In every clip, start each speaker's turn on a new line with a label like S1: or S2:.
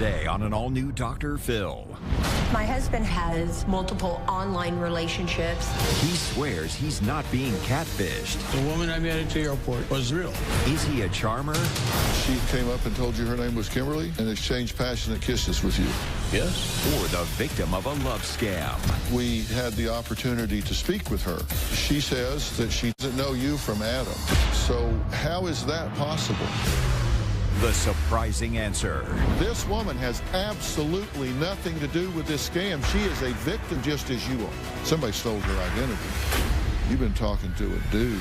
S1: Today on an all-new Dr. Phil.
S2: My husband has multiple online relationships.
S1: He swears he's not being catfished.
S3: The woman I met at the airport was real.
S1: Is he a charmer?
S4: She came up and told you her name was Kimberly and exchanged passionate kisses with you.
S3: Yes.
S1: Or the victim of a love scam?
S4: We had the opportunity to speak with her. She says that she doesn't know you from Adam. So how is that possible?
S1: The surprising answer.
S4: This woman has absolutely nothing to do with this scam. She is a victim just as you are. Somebody stole her identity. You've been talking to a dude.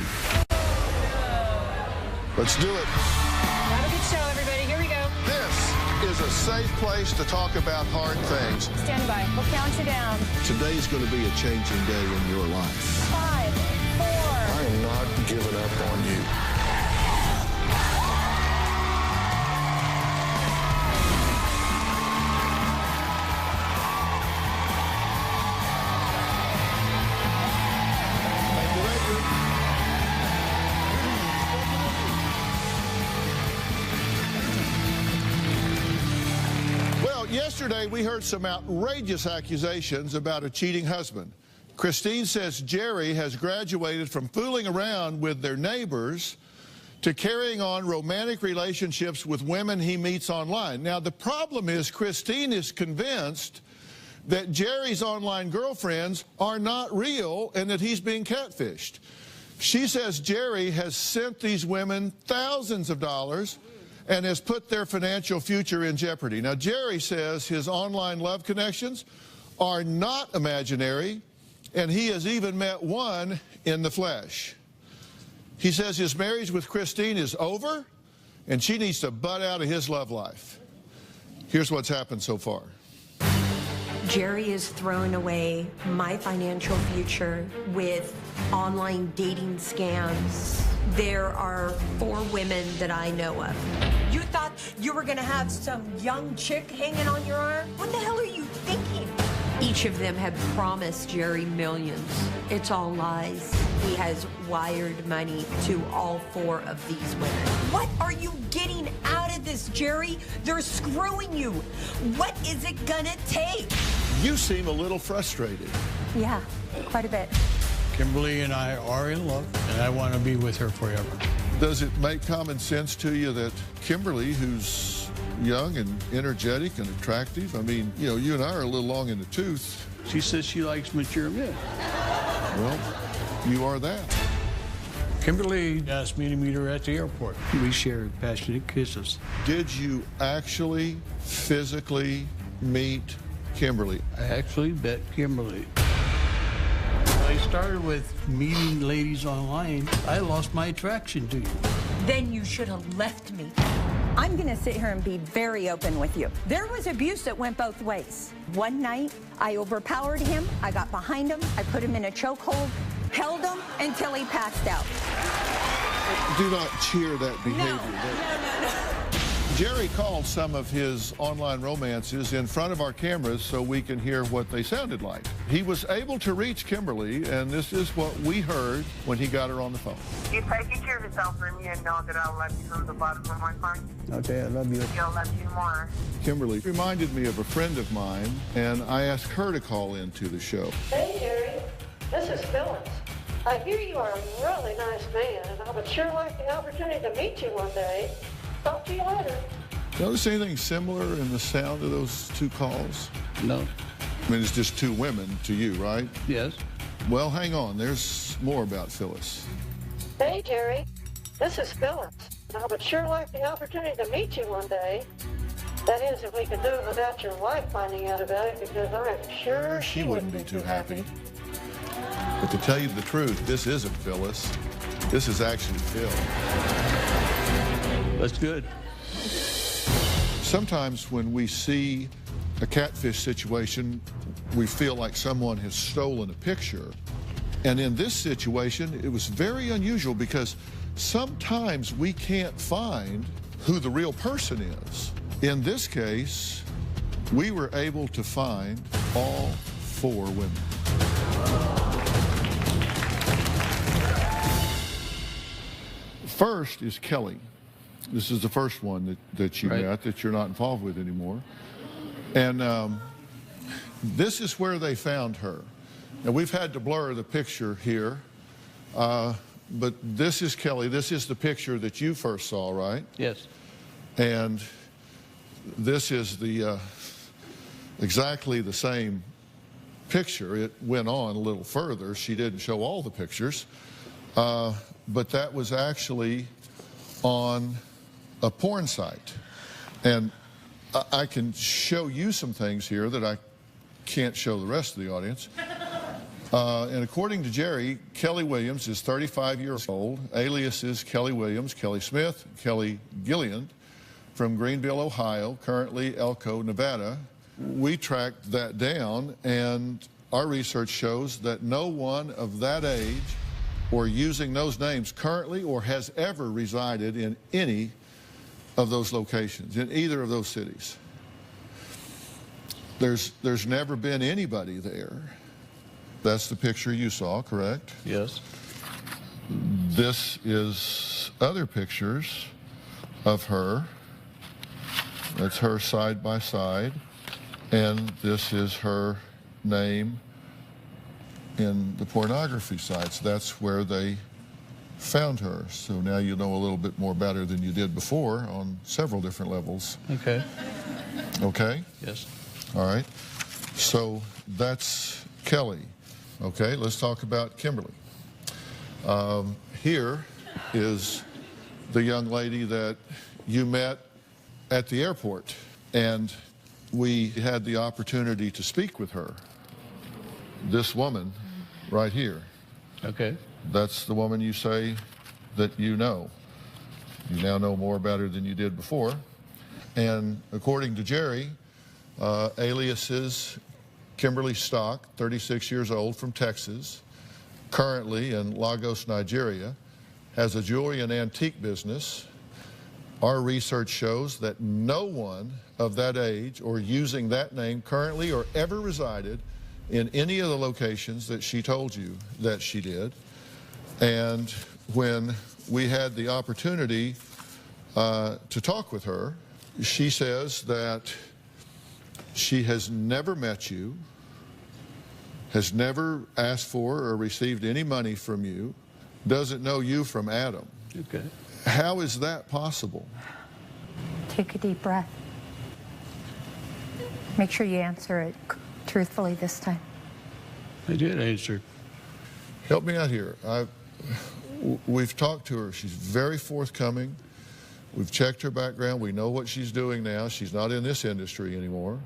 S4: Let's do it.
S5: Have a good show, everybody. Here we go.
S4: This is a safe place to talk about hard things.
S5: Stand by. We'll count you down.
S4: Today is going to be a changing day in your life.
S5: 5, 4.
S4: I am not giving up on you. Yesterday, we heard some outrageous accusations about a cheating husband. Kristine says Jerry has graduated from fooling around with their neighbors to carrying on romantic relationships with women he meets online. Now, the problem is Kristine is convinced that Jerry's online girlfriends are not real and that he's being catfished. She says Jerry has sent these women thousands of dollars and has put their financial future in jeopardy. Now, Jerry says his online love connections are not imaginary, and he has even met one in the flesh. He says his marriage with Kristine is over, and she needs to butt out of his love life. Here's what's happened so far.
S2: Jerry is throwing away my financial future with online dating scams. There are 4 women that I know of. You thought you were gonna have some young chick hanging on your arm? What the hell are you thinking? Each of them have promised Jerry millions. It's all lies. He has wired money to all 4 of these women. What are you getting out of this, Jerry? They're screwing you. What is it gonna take?
S4: You seem a little frustrated.
S5: Yeah, quite a bit.
S3: Kimberly and I are in love, and I want to be with her forever.
S4: Does it make common sense to you that Kimberly, who's young and energetic and attractive, I mean, you know, you and I are a little long in the tooth.
S3: She says she likes mature men.
S4: Well, you are that.
S3: Kimberly asked me to meet her at the airport. We shared passionate kisses.
S4: Did you actually physically meet Kimberly?
S3: I actually met Kimberly. I started with meeting ladies online. I lost my attraction to you.
S2: Then you should have left me.
S5: I'm going to sit here and be very open with you. There was abuse that went both ways. One night, I overpowered him. I got behind him. I put him in a chokehold, held him until he passed out.
S4: Do not cheer that behavior.
S5: No.
S4: Jerry called some of his online romances in front of our cameras so we can hear what they sounded like. He was able to reach Kimberly, and this is what we heard when he got her on the phone.
S6: You take care of yourself for me and know that I love you from the bottom of my heart.
S3: Okay, I love you.
S6: I'll love you more.
S4: Kimberly reminded me of a friend of mine, and I asked her to call into the show.
S7: Hey, Jerry. This is Phyllis. I hear you are a really nice man, and I would sure like the opportunity to meet you one day. Talk to you later.
S4: Notice anything similar in the sound of those 2 calls?
S3: No.
S4: I mean, it's just 2 women to you, right?
S3: Yes.
S4: Well, hang on. There's more about Phyllis.
S7: Hey, Jerry. This is Phyllis. I would sure like the opportunity to meet you one day. That is, if we could do it without your wife finding out about it, because I'm sure
S4: She wouldn't be too happy. But to tell you the truth, this isn't Phyllis. This is actually Phil.
S3: That's good.
S4: Sometimes when we see a catfish situation, we feel like someone has stolen a picture. And in this situation, it was very unusual because sometimes we can't find who the real person is. In this case, we were able to find all 4 women. First is Kelly. This is the first one that you
S3: Right.
S4: met that you're not involved with anymore. And this is where they found her. Now, we've had to blur the picture here, but this is Kelly. This is the picture that you first saw, right?
S3: Yes.
S4: And this is the exactly the same picture. It went on a little further. She didn't show all the pictures, but that was actually on a porn site. And I can show you some things here that I can't show the rest of the audience. And according to Jerry, Kelly Williams is 35 years old. Alias is Kelly Williams, Kelly Smith, Kelly Gillian from Greenville, Ohio, currently Elko, Nevada. We tracked that down, and our research shows that no one of that age or using those names currently or has ever resided in any of those locations, in either of those cities. There's never been anybody there. That's the picture you saw, correct?
S3: Yes.
S4: This is other pictures of her. That's her side by side. And this is her name in the pornography sites. That's where they found her. So now you know a little bit more about her than you did before on several different levels.
S3: Okay.
S4: Okay?
S3: Yes.
S4: All right. So that's Kelly. Okay, let's talk about Kimberly. Here is the young lady that you met at the airport, and we had the opportunity to speak with her. This woman right here.
S3: Okay.
S4: That's the woman you say that you know. You now know more about her than you did before. And according to Jerry, alias is Kimberly Stock, 36 years old, from Texas, currently in Lagos, Nigeria, has a jewelry and antique business. Our research shows that no one of that age or using that name currently or ever resided in any of the locations that she told you that she did. And when we had the opportunity to talk with her, she says that she has never met you, has never asked for or received any money from you, doesn't know you from Adam.
S3: Okay.
S4: How is that possible?
S5: Take a deep breath. Make sure you answer it truthfully this time.
S3: I did answer.
S4: Help me out here. We've talked to her. She's very forthcoming. We've checked her background. We know what she's doing now. She's not in this industry anymore.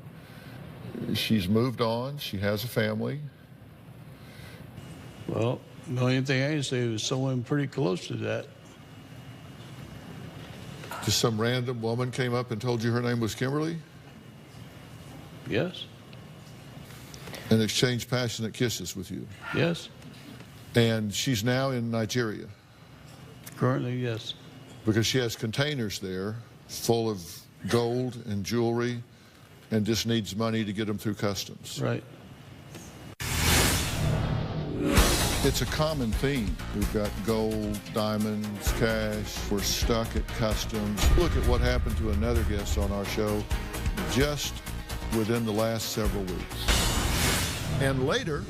S4: She's moved on. She has a family.
S3: Well, the only thing I can say was someone pretty close to that.
S4: Just some random woman came up and told you her name was Kimberly
S3: Yes.
S4: and exchanged passionate kisses with you.
S3: Yes.
S4: And she's now in Nigeria
S3: Currently, yes.
S4: because she has containers there full of gold and jewelry and just needs money to get them through customs.
S3: Right.
S4: It's a common theme. We've got gold, diamonds, cash. We're stuck at customs. Look at what happened to another guest on our show just within the last several weeks. And later,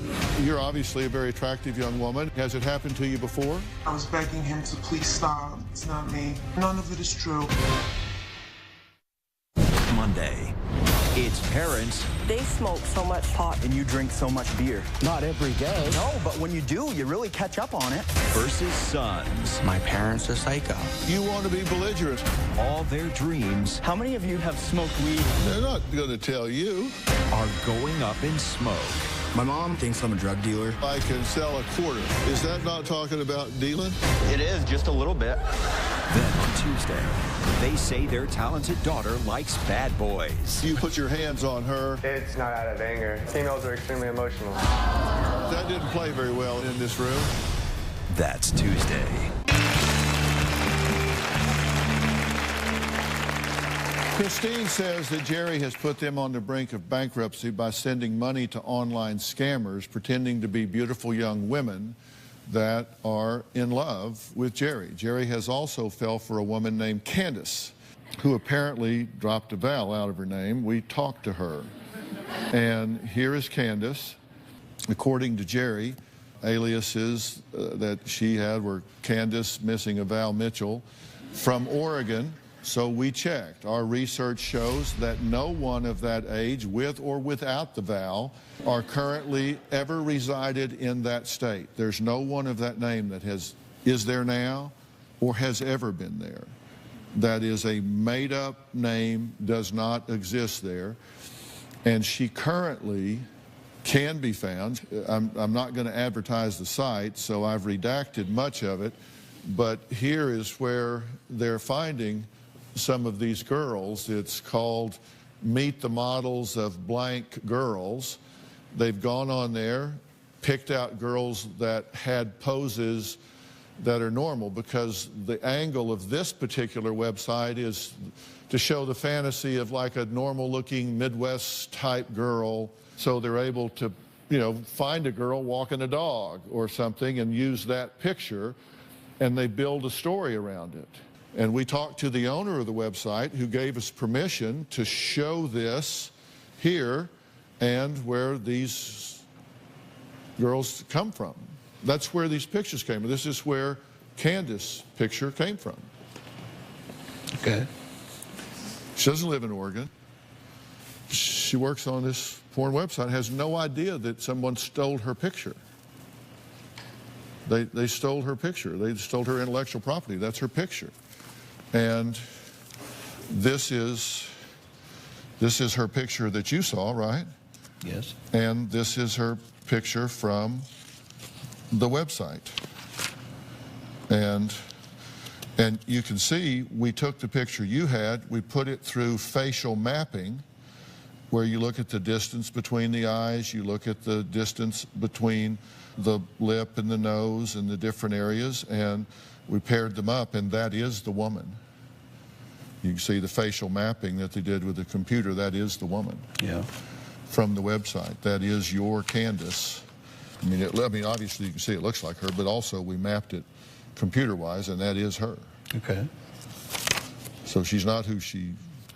S4: you're obviously a very attractive young woman. Has it happened to you before?
S8: I was begging him to please stop. It's not me. None of it is true.
S1: Monday, it's parents
S9: They smoke so much pot.
S10: And you drink so much beer.
S11: Not every day.
S10: No, but when you do, you really catch up on it.
S1: versus sons.
S11: My parents are psycho.
S4: You want to be belligerent.
S1: All their dreams
S10: How many of you have smoked weed?
S4: They're not going to tell you.
S1: are going up in smoke.
S11: My mom thinks I'm a drug dealer.
S4: I can sell a quarter. Is that not talking about dealing?
S10: It is, just a little bit.
S1: Then on Tuesday, they say their talented daughter likes bad boys.
S4: You put your hands on her.
S6: It's not out of anger. Females are extremely emotional.
S4: That didn't play very well in this room.
S1: That's Tuesday.
S4: Kristine says that Jerry has put them on the brink of bankruptcy by sending money to online scammers pretending to be beautiful young women that are in love with Jerry. Jerry has also fell for a woman named Candce, who apparently dropped a vowel out of her name. We talked to her. And here is Candce. According to Jerry, aliases that she had were Candace, missing a vowel, Mitchell, from Oregon. So we checked. Our research shows that no one of that age, with or without the vowel, are currently ever resided in that state. There's no one of that name that is there now or has ever been there. That is a made-up name, does not exist there. And she currently can be found. I'm not going to advertise the site, so I've redacted much of it. But here is where they're finding some of these girls. It's called Meet the Models of Blank Girls. They've gone on there, picked out girls that had poses that are normal, because the angle of this particular website is to show the fantasy of like a normal-looking Midwest type girl. So they're able to, you know, find a girl walking a dog or something and use that picture, and they build a story around it. And we talked to the owner of the website, who gave us permission to show this here and where these girls come from. That's where these pictures came from. This is where Candace's picture came from.
S3: Okay.
S4: She doesn't live in Oregon. She works on this porn website, has no idea that someone stole her picture. They stole her picture. They stole her intellectual property. That's her picture. And this is her picture that you saw, right?
S3: Yes.
S4: And this is her picture from the website. And you can see we took the picture you had, we put it through facial mapping, where you look at the distance between the eyes, you look at the distance between the lip and the nose and the different areas, and we paired them up, and that is the woman. You can see the facial mapping that they did with the computer. That is the woman.
S3: Yeah.
S4: From the website. That is your Candace. I mean, obviously you can see it looks like her, but also we mapped it computer-wise, and that is her.
S3: Okay.
S4: So she's not who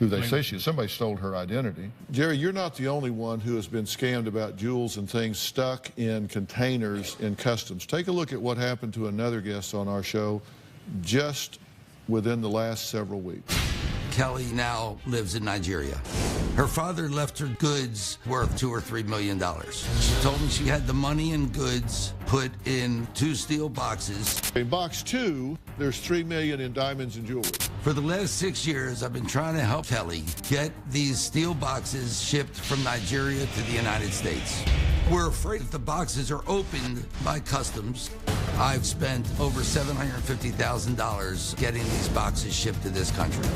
S4: they say she is. Somebody stole her identity. Jerry, you're not the only one who has been scammed about jewels and things stuck in containers in customs. Take a look at what happened to another guest on our show just within the last several weeks.
S12: Kelly now lives in Nigeria. Her father left her goods worth $2 or $3 million. She told me she had the money and goods put in 2 steel boxes.
S4: In box 2, there's $3 million in diamonds and jewelry.
S12: For the last 6 years, I've been trying to help Kelly get these steel boxes shipped from Nigeria to the United States. We're afraid if the boxes are opened by customs. I've spent over $750,000 getting these boxes shipped to this country.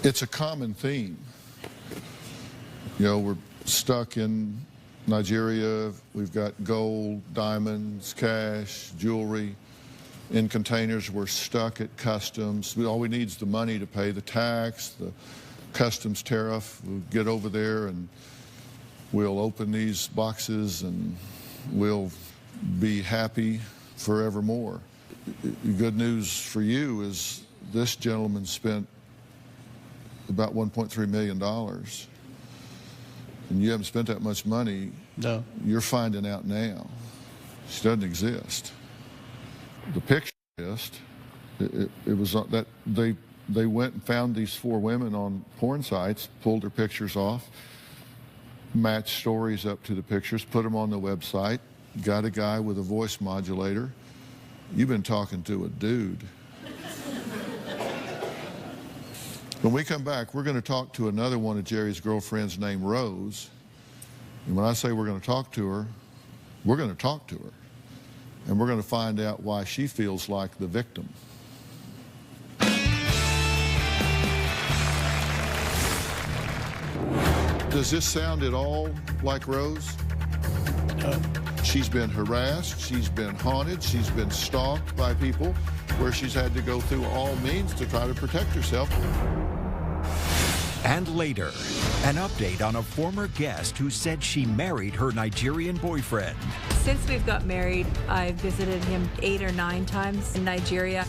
S4: It's a common theme. You know, we're stuck in Nigeria. We've got gold, diamonds, cash, jewelry in containers. We're stuck at customs. All we need is the money to pay the tax, the customs tariff. We'll get over there and we'll open these boxes and we'll be happy forevermore. The good news for you is this gentleman spent about $1.3 million. And you haven't spent that much money.
S3: No.
S4: You're finding out now. She doesn't exist. The picture exists. It was that they went and found these 4 women on porn sites, pulled their pictures off, matched stories up to the pictures, put them on the website, got a guy with a voice modulator. You've been talking to a dude. When we come back, we're going to talk to another one of Jerry's girlfriends named Rose. And when I say we're going to talk to her, we're going to talk to her. And we're going to find out why she feels like the victim. Does this sound at all like Rose? She's been harassed, she's been haunted, she's been stalked by people where she's had to go through all means to try to protect herself.
S1: And later, an update on a former guest who said she married her Nigerian boyfriend.
S13: Since we've got married, I've visited him 8 or 9 times in Nigeria.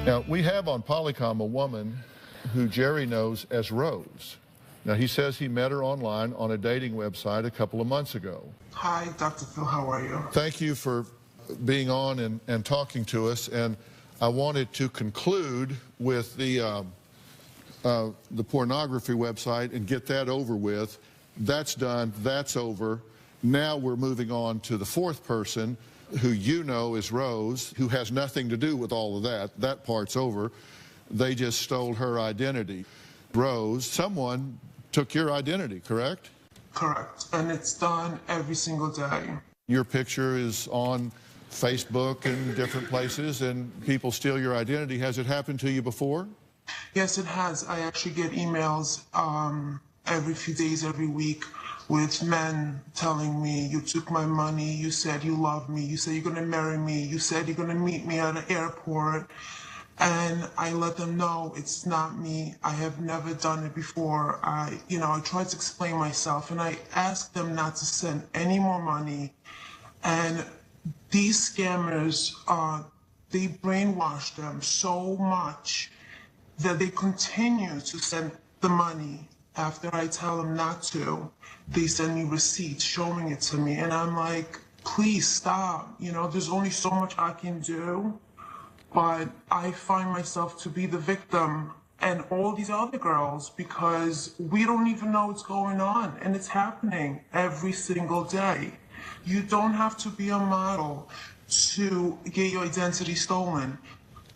S4: Now, we have on Polycom a woman who Jerry knows as Rose. Now, he says he met her online on a dating website a couple of months ago.
S8: Hi, Dr. Phil, how are you?
S4: Thank you for being on and talking to us. And I wanted to conclude with the pornography website and get that over with. That's done. That's over. Now we're moving on to the fourth person, who you know is Rose, who has nothing to do with all of that. That part's over. They just stole her identity. Rose, someone took your identity, correct?
S8: Correct. And it's done every single day.
S4: Your picture is on Facebook and different places, and people steal your identity. Has it happened to you before?
S8: Yes, it has. I actually get emails every few days, every week, with men telling me, you took my money, you said you love me, you said you're going to marry me, you said you're going to meet me at an airport. And I let them know it's not me. I have never done it before. I tried to explain myself, and I asked them not to send any more money. And these scammers, they brainwash them so much that they continue to send the money. After I tell them not to, they send me receipts showing it to me. And I'm like, please stop. There's only so much I can do. But I find myself to be the victim and all these other girls, because we don't even know what's going on. And it's happening every single day. You don't have to be a model to get your identity stolen.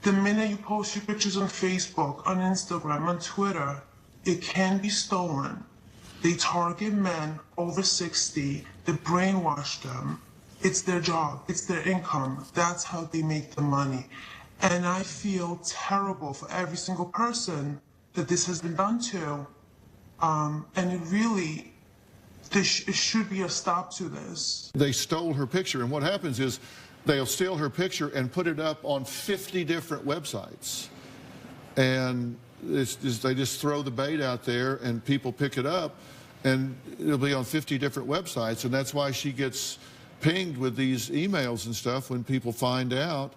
S8: The minute you post your pictures on Facebook, on Instagram, on Twitter, it can be stolen. They target men over 60. They brainwash them. It's their job. It's their income. That's how they make the money. And I feel terrible for every single person that this has been done to. And it really, it should be a stop to this.
S4: They stole her picture, and what happens is they'll steal her picture and put it up on 50 different websites. And they just throw the bait out there, and people pick it up, and it'll be on 50 different websites. And that's why she gets pinged with these emails and stuff when people find out.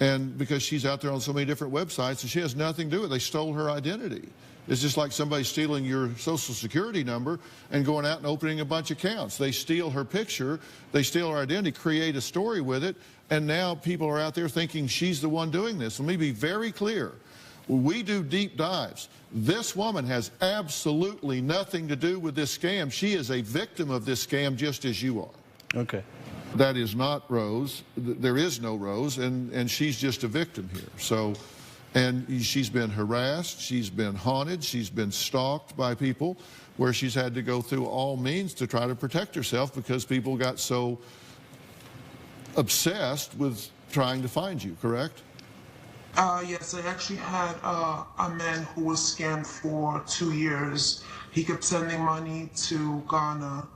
S4: And because she's out there on so many different websites, and she has nothing to do with it. They stole her identity. It's just like somebody stealing your social security number and going out and opening a bunch of accounts. They steal her picture, they steal her identity, create a story with it, and now people are out there thinking she's the one doing this. Let me be very clear. When we do deep dives, this woman has absolutely nothing to do with this scam. She is a victim of this scam just as you are.
S3: Okay.
S4: That is not Rose. There is no Rose, and she's just a victim here. So, and she's been harassed, she's been haunted, she's been stalked by people, where she's had to go through all means to try to protect herself because people got so obsessed with trying to find you, correct?
S8: Yes, I actually had a man who was scammed for 2 years. He kept sending money to Ghana.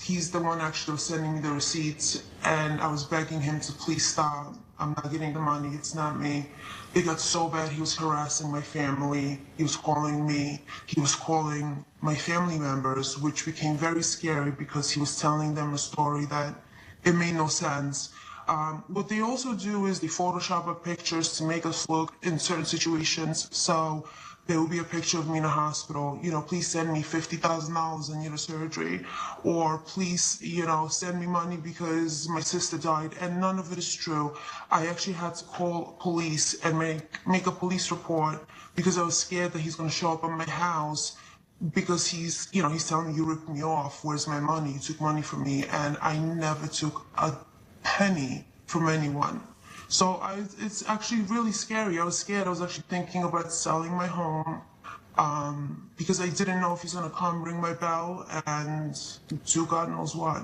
S8: He's the one actually sending me the receipts, and I was begging him to please stop. I'm not getting the money, it's not me. It got so bad, he was harassing my family. He was calling me, he was calling my family members, which became very scary because he was telling them a story that it made no sense. What they also do is they Photoshop up pictures to make us look in certain situations. So there will be a picture of me in a hospital, please send me $50,000 I need a surgery, or please, send me money because my sister died, and none of it is true. I actually had to call police and make a police report because I was scared that he's going to show up at my house because he's telling me, you ripped me off, where's my money, you took money from me, and I never took a penny from anyone. So it's actually really scary. I was scared. I was actually thinking about selling my home because I didn't know if he's going to come ring my bell and do God knows what.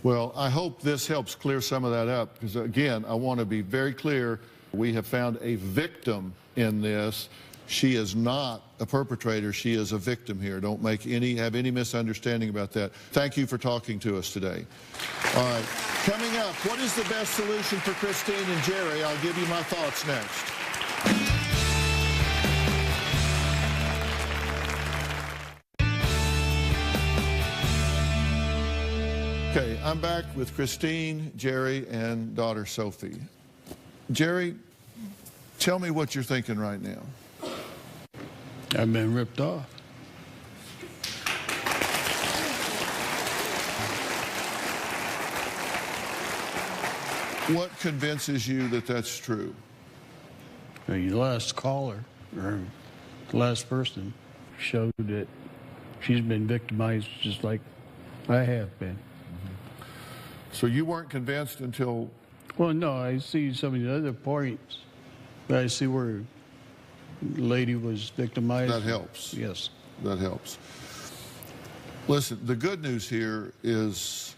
S4: Well, I hope this helps clear some of that up because, again, I want to be very clear. We have found a victim in this. She is not a perpetrator. She is a victim here. Don't have any misunderstanding about that. Thank you for talking to us today. All right. Coming up, what is the best solution for Kristine and Jerry? I'll give you my thoughts next. Okay, I'm back with Kristine, Jerry, and daughter Sophie. Jerry, tell me what you're thinking right now.
S3: I've been ripped off.
S4: What convinces you that that's true?
S3: The last caller, or the last person, showed that she's been victimized just like I have been.
S4: So you weren't convinced until...
S3: Well, no, I see some of the other points. But I see where the lady was victimized.
S4: That helps.
S3: Yes.
S4: That helps. Listen, the good news here is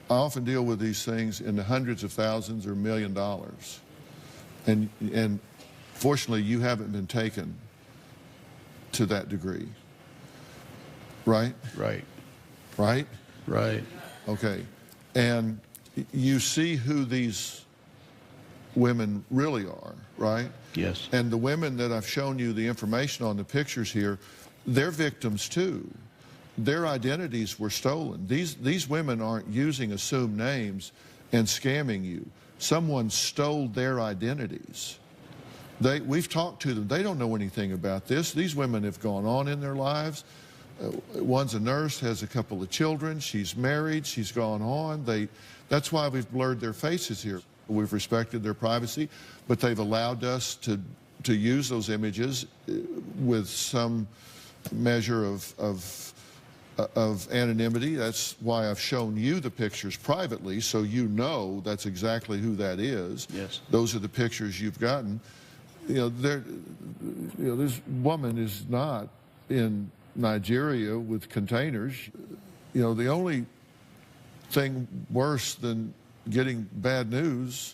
S4: I often deal with these things in the hundreds of thousands or $1 million. And fortunately, you haven't been taken to that degree. Right?
S3: Right.
S4: Right?
S3: Right.
S4: Okay. And you see who these women really are, right?
S3: Yes.
S4: And the women that I've shown you the information on, the pictures here, they're victims too. Their identities were stolen. These women aren't using assumed names and scamming you. Someone stole their identities. We've talked to them. They don't know anything about this. These women have gone on in their lives. One's a nurse, has a couple of children. She's married. She's gone on. That's why we've blurred their faces here. We've respected their privacy, but they've allowed us to use those images with some measure of anonymity. That's why I've shown you the pictures privately, so you know that's exactly who that is.
S3: Yes.
S4: Those are the pictures you've gotten. This woman is not in Nigeria with containers. The only thing worse than getting bad news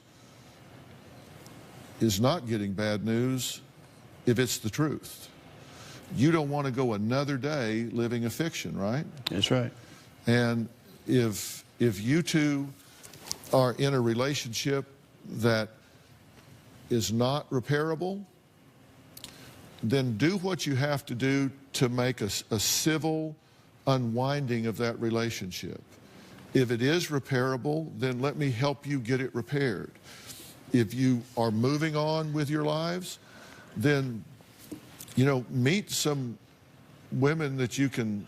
S4: is not getting bad news if it's the truth. You don't want to go another day living a fiction, right?
S3: That's right.
S4: And if you two are in a relationship that is not repairable, then do what you have to do to make a civil unwinding of that relationship. If it is repairable, then let me help you get it repaired. If you are moving on with your lives, then, meet some women that you can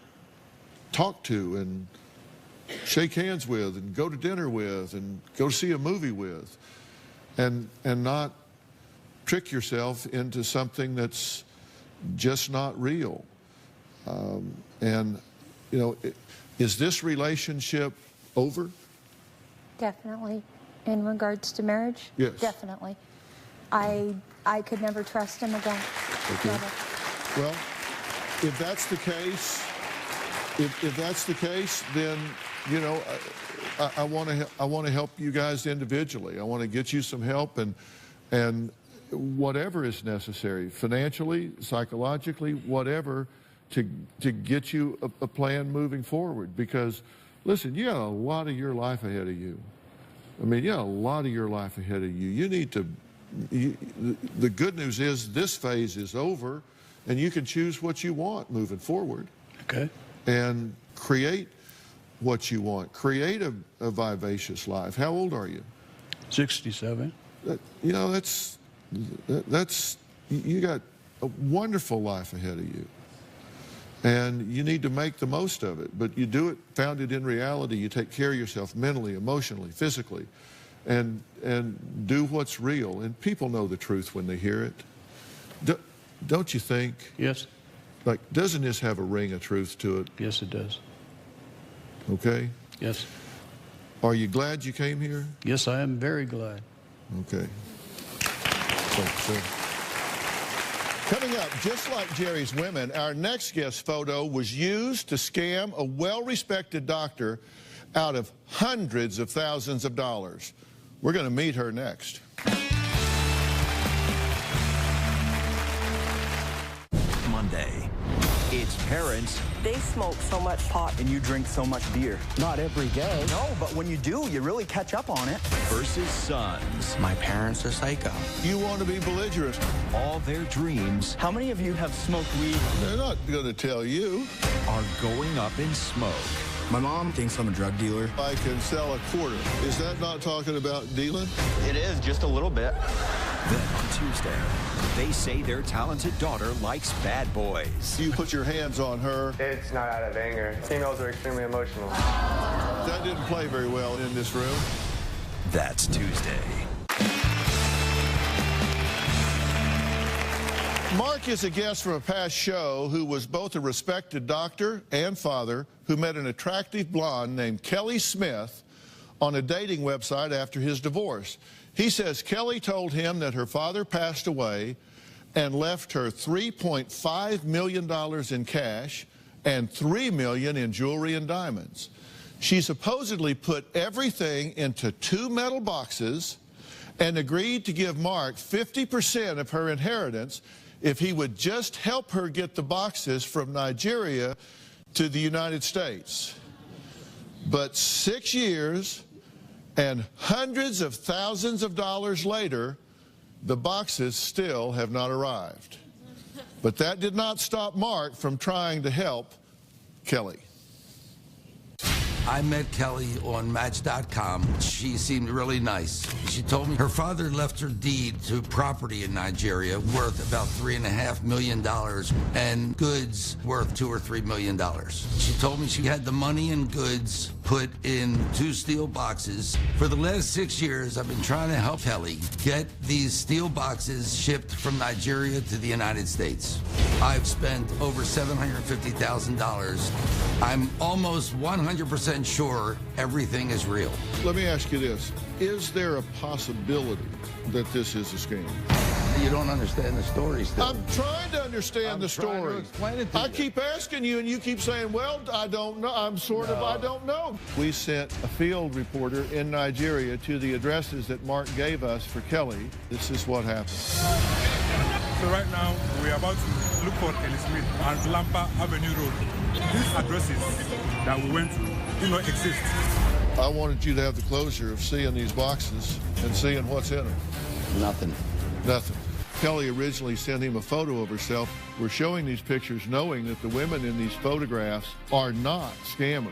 S4: talk to and shake hands with and go to dinner with and go see a movie with, and not trick yourself into something that's just not real. Is this relationship over?
S5: Definitely. In regards to marriage?
S4: Yes.
S5: Definitely. I could never trust him again.
S4: Okay.
S5: Never.
S4: Well, if that's the case, then I want to help you guys individually. I want to get you some help and whatever is necessary, financially, psychologically, whatever, to get you a plan moving forward. Because, listen, you got a lot of your life ahead of you. I mean, you got a lot of your life ahead of you. You need to, the good news is this phase is over, and you can choose what you want moving forward.
S3: Okay.
S4: And create what you want. Create a vivacious life. How old are you?
S3: 67.
S4: You got a wonderful life ahead of you. And you need to make the most of it. But you do it founded in reality. You take care of yourself mentally, emotionally, physically, and do what's real. And people know the truth when they hear it. Don't you think?
S3: Yes.
S4: Like, doesn't this have a ring of truth to it?
S3: Yes, it does.
S4: Okay?
S3: Yes.
S4: Are you glad you came here?
S3: Yes, I am very glad.
S4: Okay. Thanks, sir. Coming up, just like Jerry's women, our next guest photo was used to scam a well-respected doctor out of hundreds of thousands of dollars. We're going to meet her next.
S1: Sunday. It's parents.
S9: They smoke so much pot.
S10: And you drink so much beer.
S11: Not every day.
S10: No, but when you do, you really catch up on it.
S1: Versus sons.
S11: My parents are psycho.
S4: You want to be belligerent.
S1: All their dreams.
S10: How many of you have smoked weed?
S4: They're not going to tell you.
S1: Are going up in smoke.
S11: My mom thinks I'm a drug dealer.
S4: I can sell a quarter. Is that not talking about dealing?
S10: It is, just a little bit.
S1: Then on Tuesday, they say their talented daughter likes bad boys.
S4: You put your hands on her.
S14: It's not out of anger. Females are extremely emotional.
S4: That didn't play very well in this room.
S1: That's Tuesday.
S4: Mark is a guest from a past show who was both a respected doctor and father who met an attractive blonde named Kelly Smith on a dating website after his divorce. He says Kelly told him that her father passed away and left her $3.5 million in cash and $3 million in jewelry and diamonds. She supposedly put everything into 2 metal boxes and agreed to give Mark 50% of her inheritance if he would just help her get the boxes from Nigeria to the United States. But 6 years and hundreds of thousands of dollars later, the boxes still have not arrived. But that did not stop Mark from trying to help Kelly.
S12: I met Kelly on Match.com. She seemed really nice. She told me her father left her deed to property in Nigeria worth about $3.5 million and goods worth $2 or $3 million. She told me she had the money and goods put in 2 steel boxes. For the last 6 years, I've been trying to help Kelly get these steel boxes shipped from Nigeria to the United States. I've spent over $750,000. I'm almost 100% sure everything is real.
S4: Let me ask you this. Is there a possibility that this is a scam?
S12: You don't understand the story still.
S4: I'm trying to understand the story. I keep asking you, and you keep saying, well, I don't know. I don't know. We sent a field reporter in Nigeria to the addresses that Mark gave us for Kelly. This is what happened.
S15: So right now, we're about to look for Kelly Smith on Lampa Avenue Road. These addresses that we went to do not exist.
S4: I wanted you to have the closure of seeing these boxes and seeing what's in them.
S11: Nothing.
S4: Nothing. Kelly originally sent him a photo of herself. We're showing these pictures knowing that the women in these photographs are not scammers.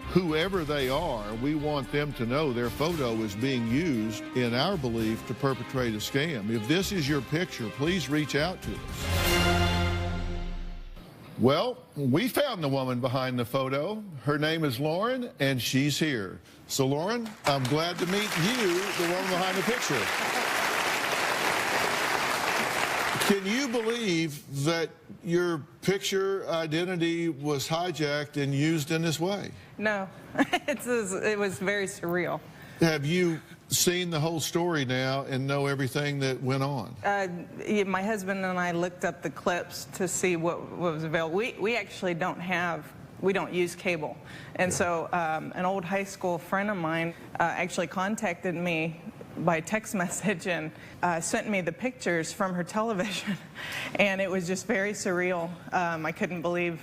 S4: Whoever they are, we want them to know their photo is being used, in our belief, to perpetrate a scam. If this is your picture, please reach out to us. Well, we found the woman behind the photo. Her name is Lauren, and she's here. So, Lauren, I'm glad to meet you, the woman behind the picture. Can you believe that your picture identity was hijacked and used in this way?
S16: No, it was very surreal.
S4: Have you seen the whole story now and know everything that went on?
S16: My husband and I looked up the clips to see what was available. We actually we don't use cable. And so an old high school friend of mine actually contacted me by text message and sent me the pictures from her television, and it was just very surreal. I couldn't believe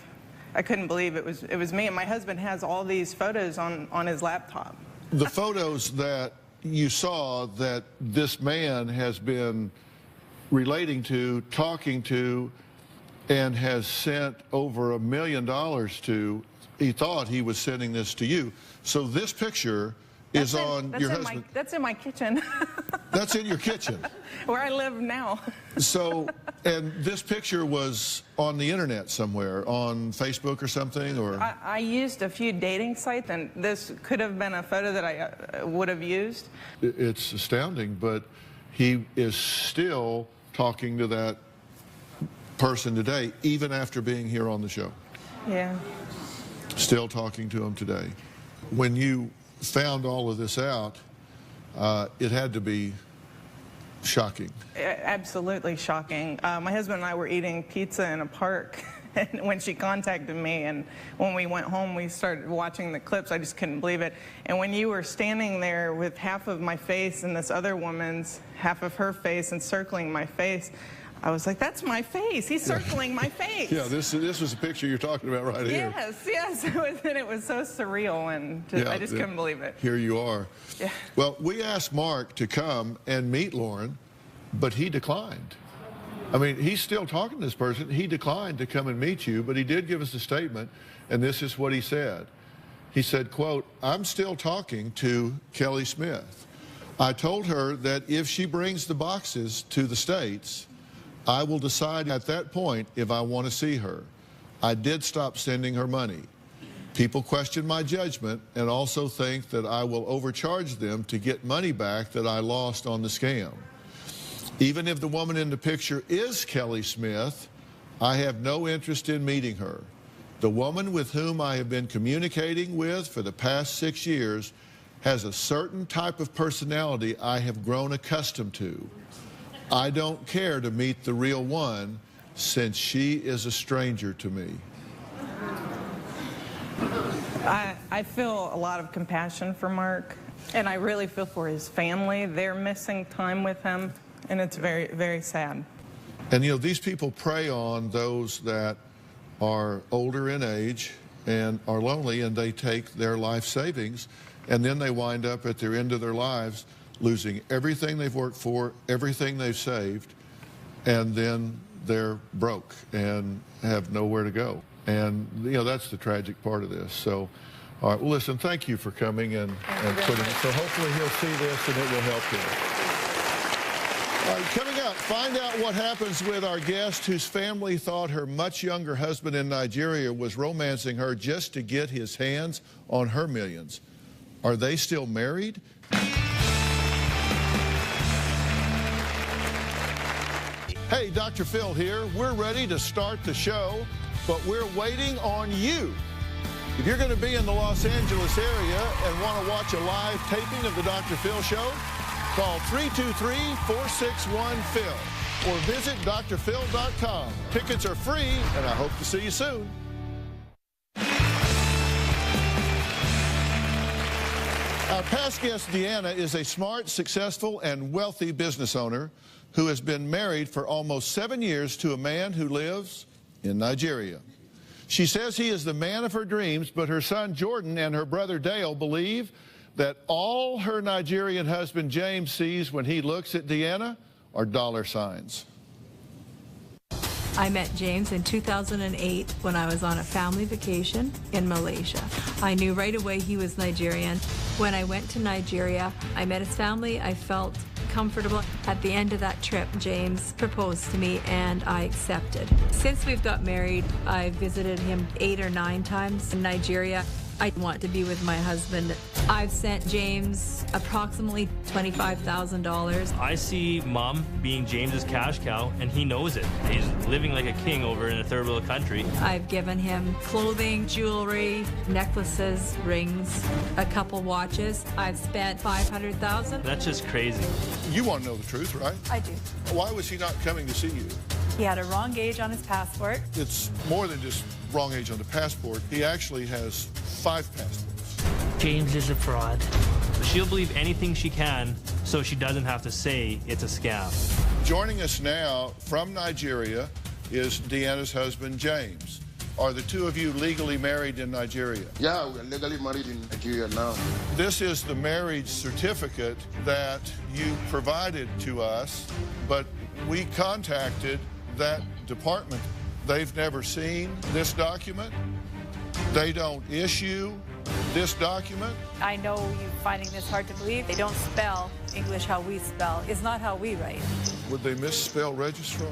S16: it was me. And my husband has all these photos on his laptop.
S4: The photos that you saw that this man has been relating to, talking to, and has sent over $1 million to, he thought he was sending this to you. So this picture is on your husband.
S16: That's in my kitchen.
S4: That's in your kitchen.
S16: Where I live now.
S4: So, and this picture was on the internet somewhere, on Facebook or something, or?
S16: I used a few dating sites, and this could have been a photo that I would have used.
S4: It's astounding, but he is still talking to that person today, even after being here on the show.
S16: Yeah.
S4: Still talking to him today. When you found all of this out, it had to be shocking.
S16: Absolutely shocking. My husband and I were eating pizza in a park and when she contacted me, and when we went home we started watching the clips. I just couldn't believe it. And when you were standing there with half of my face and this other woman's half of her face encircling my face, I was like, that's my face. He's circling my face.
S4: Yeah, this was a picture you're talking about right here.
S16: Yes. It was so surreal, and I just couldn't believe it.
S4: Here you are.
S16: Yeah.
S4: Well, we asked Mark to come and meet Lauren, but he declined. I mean, he's still talking to this person. He declined to come and meet you, but he did give us a statement, and this is what he said. He said, quote, "I'm still talking to Kelly Smith. I told her that if she brings the boxes to the States, I will decide at that point if I want to see her. I did stop sending her money. People question my judgment and also think that I will overcharge them to get money back that I lost on the scam. Even if the woman in the picture is Kelly Smith, I have no interest in meeting her. The woman with whom I have been communicating with for the past 6 years has a certain type of personality I have grown accustomed to. I don't care to meet the real one since she is a stranger to me."
S16: I feel a lot of compassion for Mark, and I really feel for his family. They're missing time with him, and it's very, very sad.
S4: And you know, these people prey on those that are older in age and are lonely, and they take their life savings, and then they wind up at their end of their lives losing everything they've worked for, everything they've saved, and then they're broke and have nowhere to go. And, you know, that's the tragic part of this. So, all right, well, listen, thank you for coming and putting it. So hopefully he'll see this and it will help him. All right, coming up, find out what happens with our guest whose family thought her much younger husband in Nigeria was romancing her just to get his hands on her millions. Are they still married? Hey, Dr. Phil here. We're ready to start the show, but we're waiting on you. If you're going to be in the Los Angeles area and want to watch a live taping of the Dr. Phil show, call 323-461-PHIL or visit drphil.com. Tickets are free, and I hope to see you soon. Our past guest, Deanna, is a smart, successful, and wealthy business owner who has been married for almost 7 years to a man who lives in Nigeria. She says he is the man of her dreams, but her son Jordan and her brother Dale believe that all her Nigerian husband James sees when he looks at Deanna are dollar signs.
S13: I met James in 2008 when I was on a family vacation in Malaysia. I knew right away he was Nigerian. When I went to Nigeria, I met his family. I felt comfortable. At the end of that trip, James proposed to me and I accepted. Since we've got married, I visited him 8 or 9 times in Nigeria. I want to be with my husband. I've sent James approximately $25,000.
S17: I see Mom being James's cash cow, and he knows it. He's living like a king over in a third world country.
S13: I've given him clothing, jewelry, necklaces, rings, a couple watches. I've spent $500,000.
S17: That's just crazy.
S4: You want to know the truth, right?
S18: I do.
S4: Why was he not coming to see you?
S18: He had a wrong age on his passport.
S4: It's more than just wrong age on the passport. He actually has 5 passports.
S17: James is a fraud. She'll believe anything she can so she doesn't have to say it's a scam.
S4: Joining us now from Nigeria is Deanna's husband, James. Are the two of you legally married in Nigeria?
S19: Yeah, we're legally married in Nigeria now.
S4: This is the marriage certificate that you provided to us, but we contacted that department. They've never seen this document. They don't issue this document.
S18: I know you're finding this hard to believe. They don't spell English how we spell. It's not how we write.
S4: Would they misspell registrar?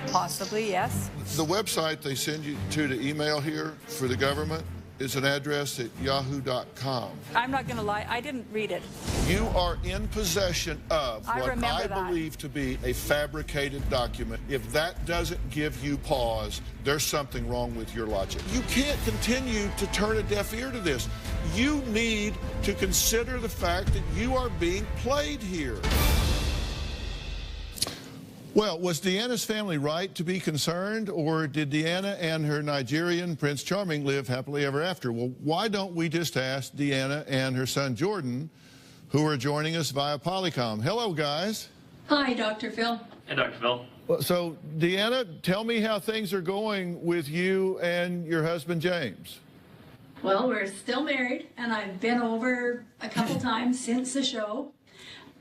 S18: Possibly, yes.
S4: The website they send you to email here for the government is an address at yahoo.com.
S18: I'm not going to lie, I didn't read it.
S4: You are in possession of what I
S18: that.
S4: believe to be a fabricated document. If that doesn't give you pause, there's something wrong with your logic. You can't continue to turn a deaf ear to this. You need to consider the fact that you are being played here. Well, was Deanna's family right to be concerned, or did Deanna and her Nigerian Prince Charming live happily ever after? Well, why don't we just ask Deanna and her son Jordan, who are joining us via Polycom? Hello, guys.
S20: Hi, Dr. Phil.
S21: Hey, Dr. Phil.
S4: Well, so, Deanna, tell me how things are going with you and your husband, James.
S20: Well, we're still married, and I've been over a couple times since the show.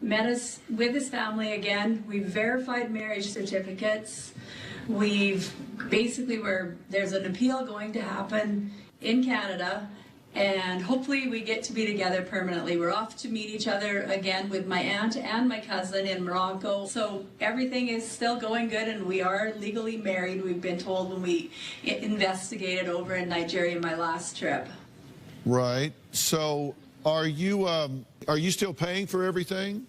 S20: Met us with his family again. We've verified marriage certificates. We've basically, there's an appeal going to happen in Canada, and hopefully we get to be together permanently. We're off to meet each other again with my aunt and my cousin in Morocco. So everything is still going good, and we are legally married, we've been told when we investigated over in Nigeria my last trip.
S4: Right. So are you still paying for everything?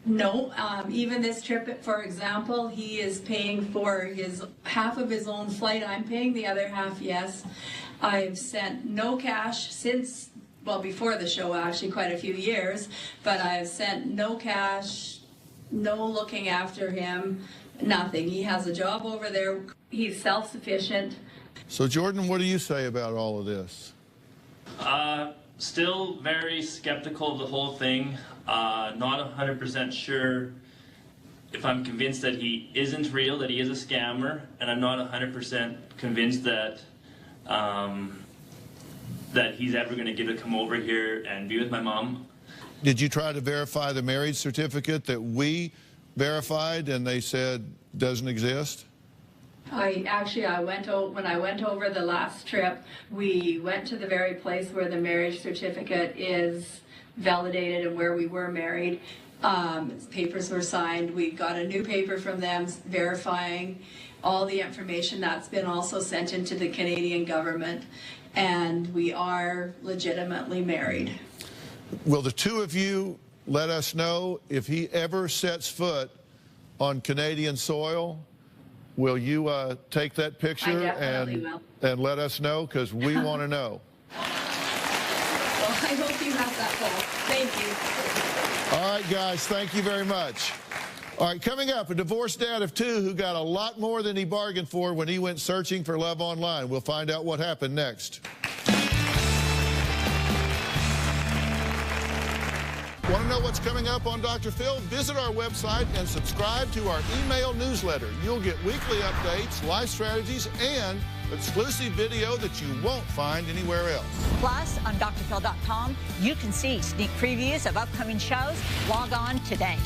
S20: No, even this trip, for example, he is paying for half of his own flight. I'm paying the other half, yes. I've sent no cash since, well, before the show, actually, quite a few years, but I've sent no cash, no looking after him, nothing. He has a job over there. He's self-sufficient.
S4: So, Jordan, what do you say about all of this?
S21: Still very skeptical of the whole thing. Not 100% sure if I'm convinced that he isn't real, that he is a scammer, and I'm not 100% convinced that that he's ever going to come over here and be with my mom.
S4: Did you try to verify the marriage certificate that we verified and they said doesn't exist?
S20: When I went over the last trip, we went to the very place where the marriage certificate is validated and where we were married. Papers were signed. We got a new paper from them verifying all the information. That's been also sent into the Canadian government, and we are legitimately married.
S4: Will the two of you let us know if he ever sets foot on Canadian soil? Will you take that picture and let us know, because we want to know?
S20: Well, I hope you have that call. Thank you.
S4: All right, guys, thank you very much. All right, coming up, a divorced dad of two who got a lot more than he bargained for when he went searching for love online. We'll find out what happened next. Want to know what's coming up on Dr. Phil? Visit our website and subscribe to our email newsletter. You'll get weekly updates, life strategies, and exclusive video that you won't find anywhere else.
S22: Plus, on drphil.com, you can see sneak previews of upcoming shows. Log on today.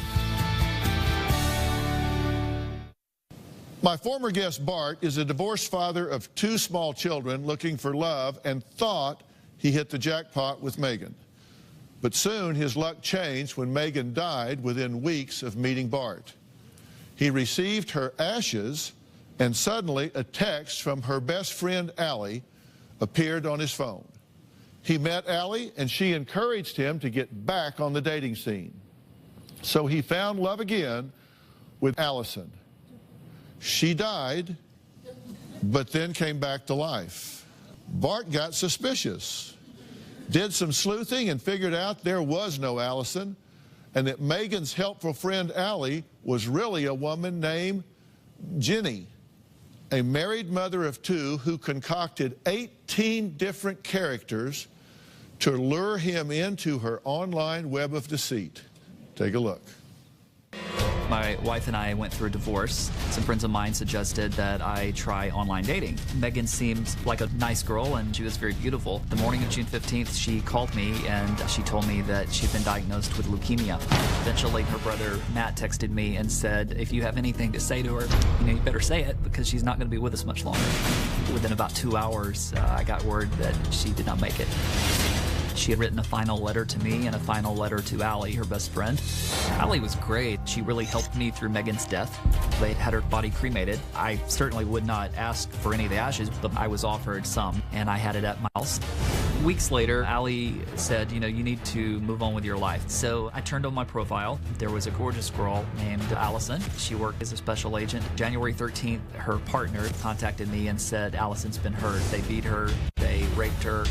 S4: My former guest, Bart, is a divorced father of two small children looking for love and thought he hit the jackpot with Megan. But soon his luck changed when Megan died within weeks of meeting Bart. He received her ashes, and suddenly a text from her best friend, Allie, appeared on his phone. He met Allie, and she encouraged him to get back on the dating scene. So he found love again with Allison. She died, but then came back to life. Bart got suspicious, did some sleuthing, and figured out there was no Allison, and that Megan's helpful friend Allie was really a woman named Jenny, a married mother of two who concocted 18 different characters to lure him into her online web of deceit. Take a look.
S23: My wife and I went through a divorce. Some friends of mine suggested that I try online dating. Megan seemed like a nice girl, and she was very beautiful. The morning of June 15th, she called me, and she told me that she'd been diagnosed with leukemia. Eventually, her brother, Matt, texted me and said, if you have anything to say to her, you better say it, because she's not going to be with us much longer. Within about 2 hours, I got word that she did not make it. She had written a final letter to me and a final letter to Allie, her best friend. Allie was great. She really helped me through Megan's death. They had her body cremated. I certainly would not ask for any of the ashes, but I was offered some, and I had it at my house. Weeks later, Allie said, you need to move on with your life. So I turned on my profile. There was a gorgeous girl named Allison. She worked as a special agent. January 13th, her partner contacted me and said, Allison's been hurt. They beat her. They raped her.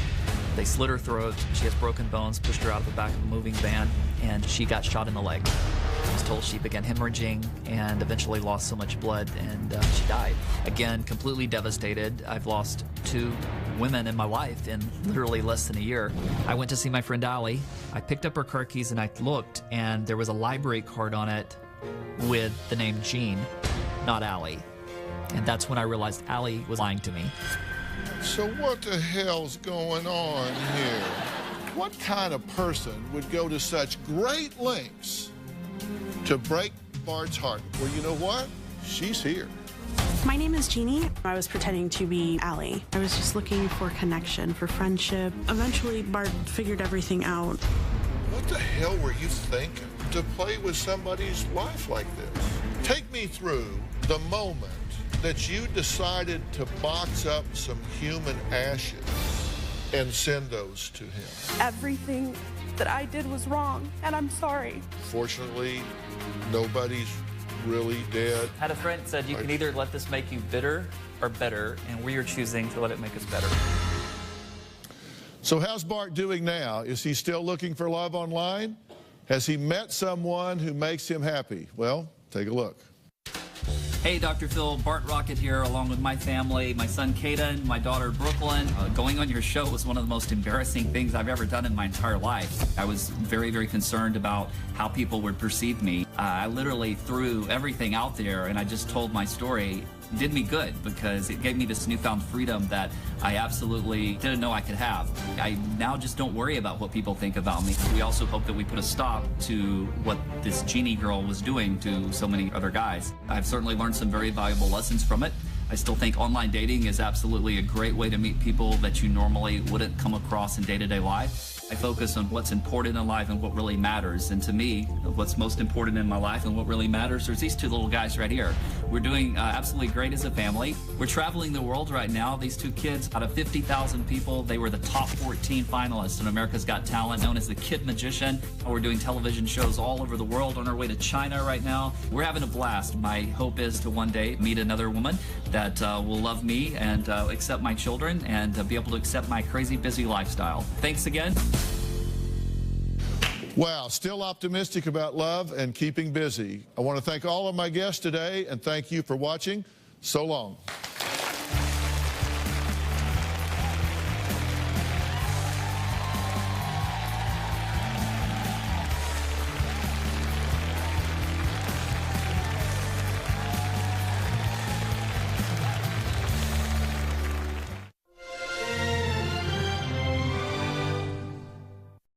S23: They slit her throat. She has broken bones, pushed her out of the back of a moving van, and she got shot in the leg. I was told she began hemorrhaging and eventually lost so much blood, and she died. Again, completely devastated. I've lost 2 women in my life in literally less than a year. I went to see my friend Allie. I picked up her car keys and I looked, and there was a library card on it with the name Jean, not Allie. And that's when I realized Allie was lying to me.
S4: So what the hell's going on here? What kind of person would go to such great lengths to break Bart's heart? Well, you know what? She's here.
S2: My name is Jeannie. I was pretending to be Allie. I was just looking for connection, for friendship. Eventually, Bart figured everything out.
S4: What the hell were you thinking to play with somebody's life like this? Take me through the moment that you decided to box up some human ashes and send those to him.
S2: Everything that I did was wrong, and I'm sorry.
S4: Fortunately, nobody's really dead.
S23: Had a friend said you can either let this make you bitter or better, and we are choosing to let it make us better.
S4: So how's Bart doing now? Is he still looking for love online? Has he met someone who makes him happy? Well, take a look.
S23: Hey, Dr. Phil, Bart Rocket here, along with my family, my son Caden, my daughter Brooklyn. Going on your show was one of the most embarrassing things I've ever done in my entire life. I was very, very concerned about how people would perceive me. I literally threw everything out there, and I just told my story. It did me good because it gave me this newfound freedom that I absolutely didn't know I could have. I now just don't worry about what people think about me. We also hope that we put a stop to what this Jeannie girl was doing to so many other guys. I've certainly learned some very valuable lessons from it. I still think online dating is absolutely a great way to meet people that you normally wouldn't come across in day-to-day life. I focus on what's important in life and what really matters. And to me, what's most important in my life and what really matters, there's these two little guys right here. We're doing absolutely great as a family. We're traveling the world right now. These two kids, out of 50,000 people, they were the top 14 finalists in America's Got Talent, known as the Kid Magician. We're doing television shows all over the world, on our way to China right now. We're having a blast. My hope is to one day meet another woman that will love me and accept my children and be able to accept my crazy busy lifestyle. Thanks again.
S4: Wow, still optimistic about love and keeping busy. I want to thank all of my guests today and thank you for watching. So long.